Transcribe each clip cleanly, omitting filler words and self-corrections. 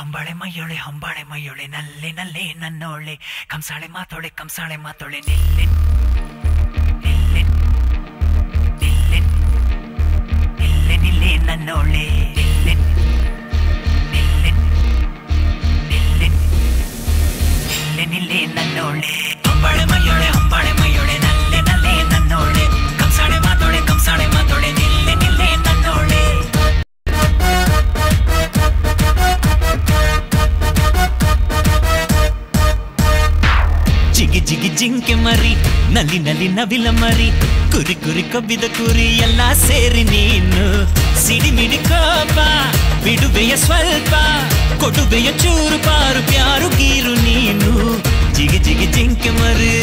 ಹೊಂಬಾಳೆ ಮೈಯೊಳೆ ನಲ್ಲೆ ನಲ್ಲೆ ನನ್ನೋಳೆ ಕಂಸಾಳೆ ಮಾತೋಳೆ ನಿಲ್ಲೆ ನಿಲ್ಲೆ ನಿಲ್ಲೆ ನಿಲ್ಲೆ ನಿಲ್ಲೆ ನನ್ನೋಳೆ ನಿಲ್ಲೆ ನಿಲ್ಲೆ ನಿಲ್ಲೆ ನಿಲ್ಲೆ ನಿಲ್ಲೆ ನನ್ನೋಳೆ ಹೊಂಬಾಳೆ ಮೈಯೊಳೆ ನಲ್ಲೆ ನಲ್ಲೆ ನನ್ನೋಳೆ ಕಂಸಾಳೆ ಮಾತೋಳೆ ನಿಲ್ಲೆ ನಿಲ್ಲೆ ನನ್ನೋಳೆ ಜಿಗಿ ಜಿಗಿ ಜಿಂಕೆ ಮರಿ ನಲ್ಲಿ ನಲ್ಲಿ ನವಿಲ ಮರಿ ಕುರಿ ಕುರಿ ಕಬ್ಬಿದ ಕುರಿ ಎಲ್ಲ ಸೇರಿ ನೀನು ಸಿಡಿಮಿಡಿ ಕೋಪ ಬಿಡುವೆಯ ಸ್ವಲ್ಪ ಕೊಡುವೆಯ ಚೂರು ಪಾರು ಪ್ಯಾರು ಗೀರು ನೀನು ಜಿಗಿ ಜಿಗಿ ಜಿಂಕೆ ಮರಿ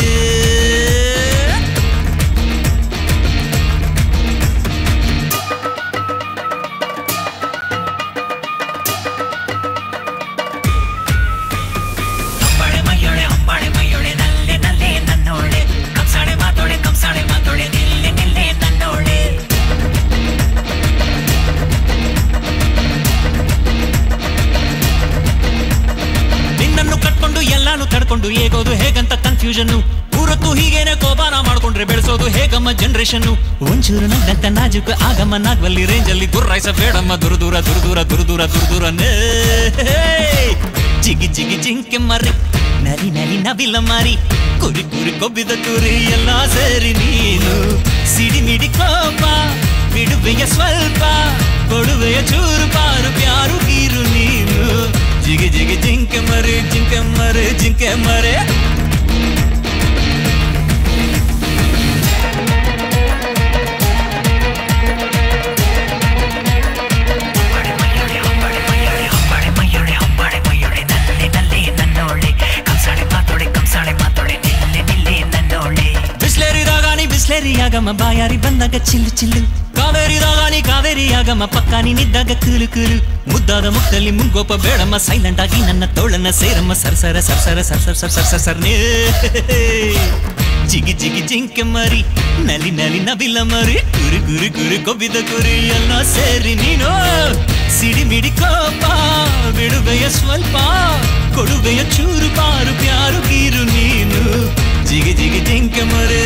ತಡ್ಕೊಂಡು ಹೇಗೋದು ಹೇಗಂತ ಕನ್ಫ್ಯೂಷನ್ ಊರತ್ತು ಹೀಗೇನೆ ಕೋಪಾನ ಮಾಡ್ಕೊಂಡ್ರೆ ಬೆಳೆಸೋದು ಹೇಗಮ್ಮ ಜನರೇಷನ್ ಒಂಚೂರು ನನ್ನಂತ ನಾಜುಕು ಆಗಮ್ಮ ನಾಗ್ವಲ್ಲಿ ರೇಂಜಲ್ಲಿ ಗುರ್ರಾಯ್ಸ ಬೇಡಮ್ಮ ದುರ್ದೂರ ಜಿಗಿ ಜಿಗಿ ಜಿಂಕೆ ಮರಿ ನರಿ ನರಿ ನವಿಲ ಮಾರಿ ಕುರಿ ಕುರಿ ಕೊಬ್ಬಿದ ಕುರಿ ಎಲ್ಲ ಸೇರಿ ನೀನು ಸಿಡಿಮಿಡಿ ಕೋಪ ಬಿಡುವೆಯ ಸ್ವಲ್ಪ ಕೊಡುವೆಯ ಚೂರು ಪಾರು ಪ್ಯಾರು ಗೀರು ನೀನು ಜಿಗಿ ಜಿಗಿ ಜಿಂಕೆ ಮರೆ ಬಿಸ್ಲೇರಿಯಾಗಮ್ಮ ಬಾಯಾರಿ ಬಂದಾಗ ಚಿಲ್ಲು ಚಿಲ್ಲು ಕಾವೇರಿಯಾಗಮ್ಮ ಪಕ್ಕಾನಿ ನಿದ್ದಾಗ ಕೂಲು ಕೂಲು ಮುದ್ದಾದ ಮುಖದಲ್ಲಿ ಮುಂಗೋಪ ಬೇಡಮ್ಮ ಸೈಲೆಂಟ್ ಆಗಿ ನನ್ನ ತೋಳನ್ನ ಸೇರಮ್ಮ ಸರ್ನೇ ಜಿಗಿ ಜಿಗಿ ಜಿಂಕೆ ಮರಿ ನಲಿ ನಲಿ ನವಿಲ ಮರಿ ಕುರಿ ಕೊಬ್ಬಿದ ಕುರಿ ಎಲ್ಲ ಸೇರಿ ನೀನು ಸಿಡಿಮಿಡಿ ಕೋಪ ಬಿಡುವೆಯ ಸ್ವಲ್ಪ ಕೊಡುವೆಯ ಚೂರು ಪಾರು ಪ್ಯಾರು ಗೀರು ನೀನು ಜಿಗಿ ಜಿಗಿ ಜಿಂಕೆ ಮರಿ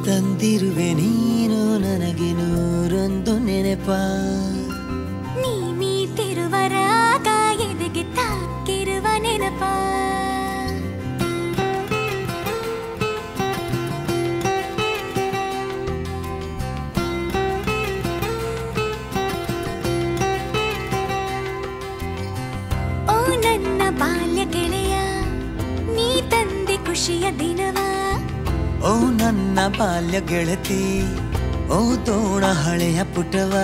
ತಂದಿರುವೆ ನೀನು ನನಗೆ ನೂರೊಂದು ನೆನಪ ನೀ ಮೀಟಿರುವ ರಾಗ ಎದೆಗೆ ತಾಕಿರುವ ನೆನಪ ಓ ನನ್ನ ಬಾಲ್ಯ ಗೆಳೆಯ ನೀ ತಂದೆ ಖುಷಿಯ ದಿನವ ಓ ನನ್ನ ಬಾಲ್ಯ ಗೆಳತಿ ಓ ತೋಣ ಹಳೆಯ ಪುಟವ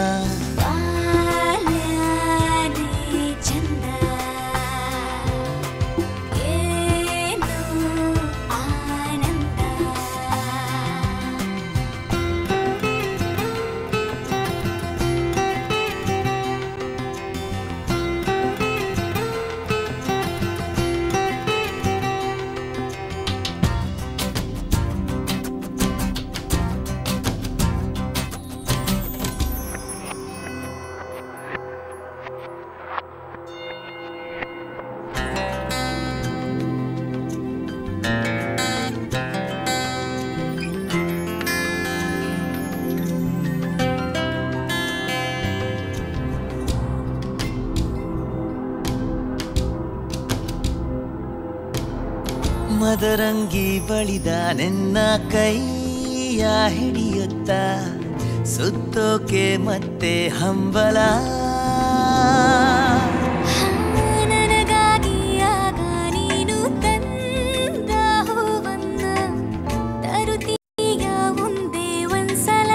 ಮದರಂಗಿ ಬಳಿದ ನಿನ್ನ ಕೈಯ ಹಿಡಿಯುತ್ತ ಸುತ್ತೋಕೆ ಮತ್ತೆ ಹಂಬಲ ನನಗಾಗಿ ಆಗ ನೀನು ತಂದ ಹೂವನ್ನ ತರುತ್ತೀಯ ಒಂದೇ ಒಂದ್ಸಲ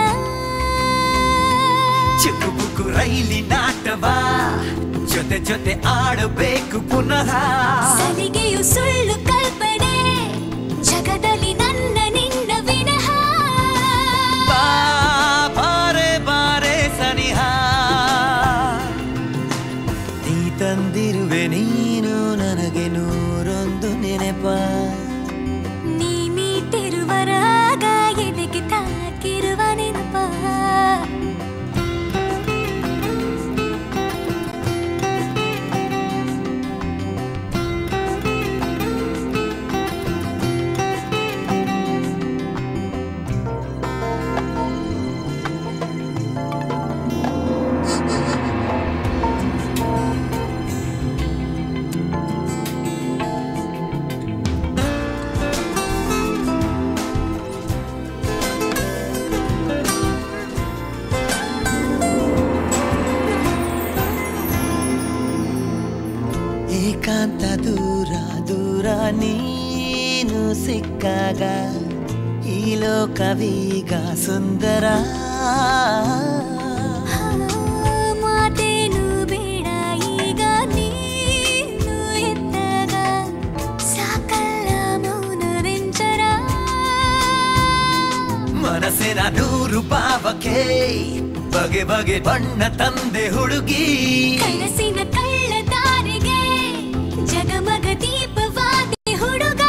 ಚಿಕ್ಕು ಬುಕ್ಕು ರೈಲಿನಾಟವ ಜೊತೆ ಜೊತೆ ಆಡಬೇಕು ಪುನಃ ಸಲಿಗೆಯು ಸುಳ್ಳು ಕಲ್ಪನೆ ಜಗದಲ್ಲಿ ನನ್ನ ನಿನ್ನ ವಿನಃ ಬಾರೆ ಬಾರೆ ಸನಿಹ ನೀ ತಂದಿರುವೆ ನೀನು ನನಗೆ ನೂರೊಂದು ನೆನಪ ನೀ ಮೀಟಿರುವ ರಾಗ ಎದೆಗೆ ತಾಕಿರುವ ನೆನಪ ಏಕಾಂತ ದೂರ ದೂರ ನೀನು ಸಿಕ್ಕಾಗ ಈ ಲೋಕವೀಗ ಸುಂದರ ಮಾತೇನು ಬೇಡ ಈಗ ನೀನು ಎದ್ದಾಗ ಸಾಕಲ್ಲ ಮೌನವೆಂಚರ ಮನಸ್ಸಿನ ನೂರು ಭಾವಕ್ಕೆ ಬಗೆ ಬಗೆ ಬಣ್ಣ ತಂದೆ ಹುಡುಗಿ ಕನಸಿನ ಕಳ್ಳ ದಾರಿಗೆ ಜಗಮಗ ದೀಪವಾದೆ ಹುಡುಗ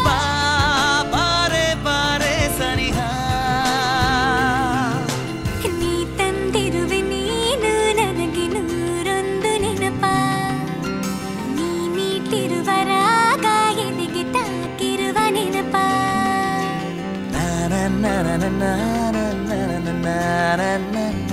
ಬಾರೆ ಬಾರೆ ಸನಿಹ ನೀ ತಂದಿರುವೆ ನೀನು ನನಗೆ ನೂರೊಂದು ನೆನಪ ನೀ ಮೀಟಿರುವ ರಾಗ ಎದೆಗೆ ತಾಕಿರುವ ನೆನಪ na na na na na na na na na na